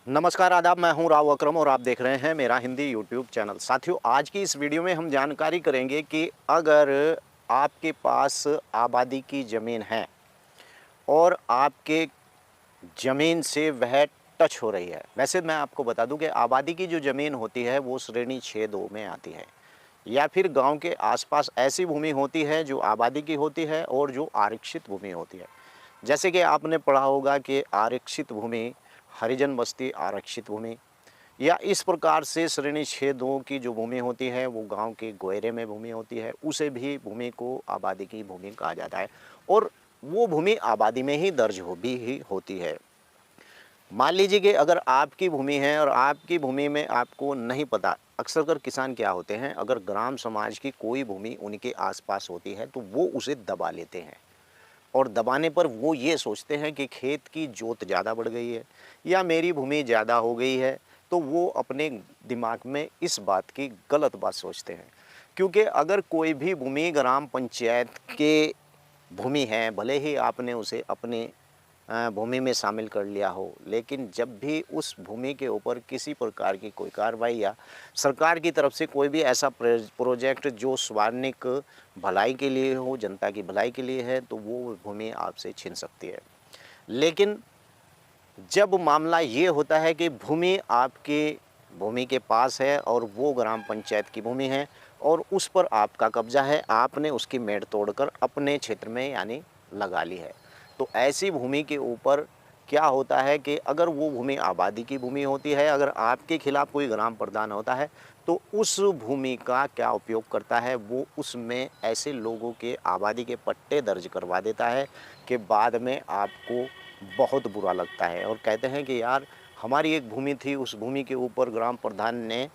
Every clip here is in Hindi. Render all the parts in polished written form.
नमस्कार आदाब, मैं हूं राव अकरम और आप देख रहे हैं मेरा हिंदी यूट्यूब चैनल। साथियों, आज की इस वीडियो में हम जानकारी करेंगे कि अगर आपके पास आबादी की ज़मीन है और आपके ज़मीन से वह टच हो रही है। वैसे मैं आपको बता दूं कि आबादी की जो ज़मीन होती है वो श्रेणी 6-2 में आती है, या फिर गांव के आसपास ऐसी भूमि होती है जो आबादी की होती है और जो आरक्षित भूमि होती है। जैसे कि आपने पढ़ा होगा कि आरक्षित भूमि, हरिजन बस्ती आरक्षित भूमि, या इस प्रकार से श्रेणी 6-2 की जो भूमि होती है वो गांव के गोयरे में भूमि होती है, उसे भी भूमि को आबादी की भूमि कहा जाता है और वो भूमि आबादी में ही दर्ज हो भी ही होती है। मान लीजिए कि अगर आपकी भूमि है और आपकी भूमि में आपको नहीं पता, अक्सर कर किसान क्या होते हैं, अगर ग्राम समाज की कोई भूमि उनके आसपास होती है तो वो उसे दबा लेते हैं और दबाने पर वो ये सोचते हैं कि खेत की जोत ज़्यादा बढ़ गई है या मेरी भूमि ज़्यादा हो गई है, तो वो अपने दिमाग में इस बात की गलत बात सोचते हैं। क्योंकि अगर कोई भी भूमि ग्राम पंचायत के भूमि है, भले ही आपने उसे अपने भूमि में शामिल कर लिया हो, लेकिन जब भी उस भूमि के ऊपर किसी प्रकार की कोई कार्रवाई या सरकार की तरफ से कोई भी ऐसा प्रोजेक्ट जो स्वार्निक भलाई के लिए हो, जनता की भलाई के लिए है, तो वो भूमि आपसे छीन सकती है। लेकिन जब मामला ये होता है कि भूमि आपके भूमि के पास है और वो ग्राम पंचायत की भूमि है और उस पर आपका कब्जा है, आपने उसकी मेड़ तोड़कर अपने क्षेत्र में यानी लगा ली है, तो ऐसी भूमि के ऊपर क्या होता है कि अगर वो भूमि आबादी की भूमि होती है, अगर आपके खिलाफ कोई ग्राम प्रधान होता है, तो उस भूमि का क्या उपयोग करता है, वो उसमें ऐसे लोगों के आबादी के पट्टे दर्ज करवा देता है कि बाद में आपको बहुत बुरा लगता है और कहते हैं कि यार, हमारी एक भूमि थी, उस भूमि के ऊपर ग्राम प्रधान ने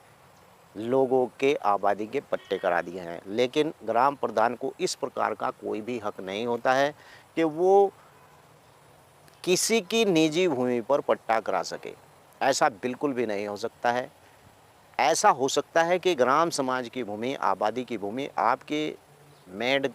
लोगों के आबादी के पट्टे करा दिए हैं। लेकिन ग्राम प्रधान को इस प्रकार का कोई भी हक नहीं होता है कि वो किसी की निजी भूमि पर पट्टा करा सके। ऐसा बिल्कुल भी नहीं हो सकता है। ऐसा हो सकता है कि ग्राम समाज की भूमि, आबादी की भूमि आपके मेड़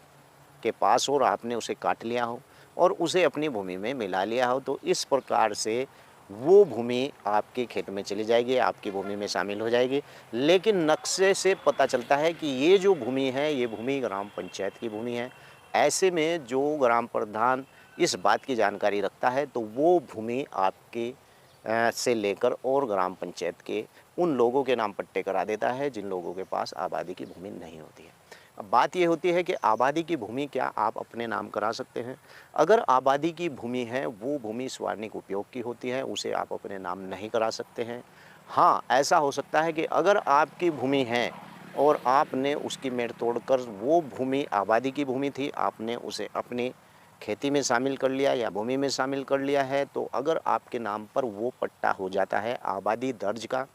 के पास हो और आपने उसे काट लिया हो और उसे अपनी भूमि में मिला लिया हो, तो इस प्रकार से वो भूमि आपके खेत में चली जाएगी, आपकी भूमि में शामिल हो जाएगी। लेकिन नक्शे से पता चलता है कि ये जो भूमि है, ये भूमि ग्राम पंचायत की भूमि है। ऐसे में जो ग्राम प्रधान इस बात की जानकारी रखता है, तो वो भूमि आपके से लेकर और ग्राम पंचायत के उन लोगों के नाम पट्टे करा देता है जिन लोगों के पास आबादी की भूमि नहीं होती है। अब बात ये होती है कि आबादी की भूमि क्या आप अपने नाम करा सकते हैं? अगर आबादी की भूमि है, वो भूमि स्वार्निक उपयोग की होती है, उसे आप अपने नाम नहीं करा सकते हैं। हाँ, ऐसा हो सकता है कि अगर आपकी भूमि है और आपने उसकी मेड़ तोड़कर, वो भूमि आबादी की भूमि थी, आपने उसे अपनी खेती में शामिल कर लिया या भूमि में शामिल कर लिया है, तो अगर आपके नाम पर वो पट्टा हो जाता है आबादी दर्ज का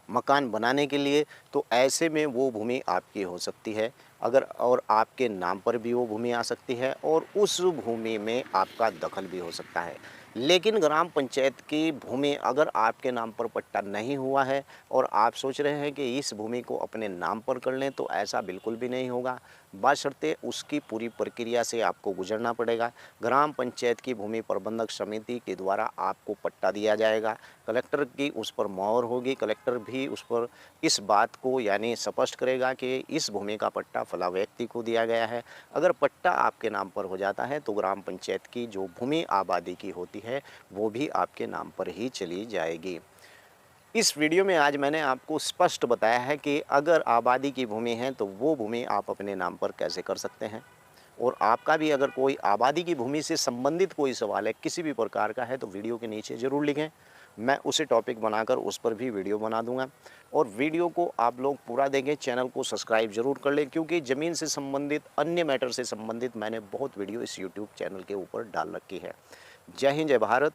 मकान बनाने के लिए, तो ऐसे में वो भूमि आपकी हो सकती है। अगर और आपके नाम पर भी वो भूमि आ सकती है और उस भूमि में आपका दखल भी हो सकता है। लेकिन ग्राम पंचायत की भूमि अगर आपके नाम पर पट्टा नहीं हुआ है और आप सोच रहे हैं कि इस भूमि को अपने नाम पर कर लें, तो ऐसा बिल्कुल भी नहीं होगा। बशर्ते उसकी पूरी प्रक्रिया से आपको गुजरना पड़ेगा। ग्राम पंचायत की भूमि प्रबंधक समिति के द्वारा आपको पट्टा दिया जाएगा। कलेक्टर की उस पर मोहर होगी, कलेक्टर भी उस पर इस बात को यानी स्पष्ट करेगा कि इस भूमि का पट्टा फला व्यक्ति को दिया गया है। अगर पट्टा आपके नाम पर हो जाता है, तो ग्राम पंचायत की जो भूमि आबादी की होती है, वो भी आपके नाम पर ही चली जाएगी। इस वीडियो में आज मैंने आपको स्पष्ट बताया है कि अगर आबादी की भूमि है, तो वो भूमि आप अपने नाम पर कैसे कर सकते हैं। और आपका भी अगर कोई आबादी की भूमि से संबंधित कोई सवाल है, किसी भी प्रकार का है, तो वीडियो के नीचे ज़रूर लिखें। मैं उसे टॉपिक बनाकर उस पर भी वीडियो बना दूंगा। और वीडियो को आप लोग पूरा देखें, चैनल को सब्सक्राइब ज़रूर कर लें, क्योंकि ज़मीन से संबंधित, अन्य मैटर से संबंधित मैंने बहुत वीडियो इस यूट्यूब चैनल के ऊपर डाल रखी है। जय हिंद, जय भारत।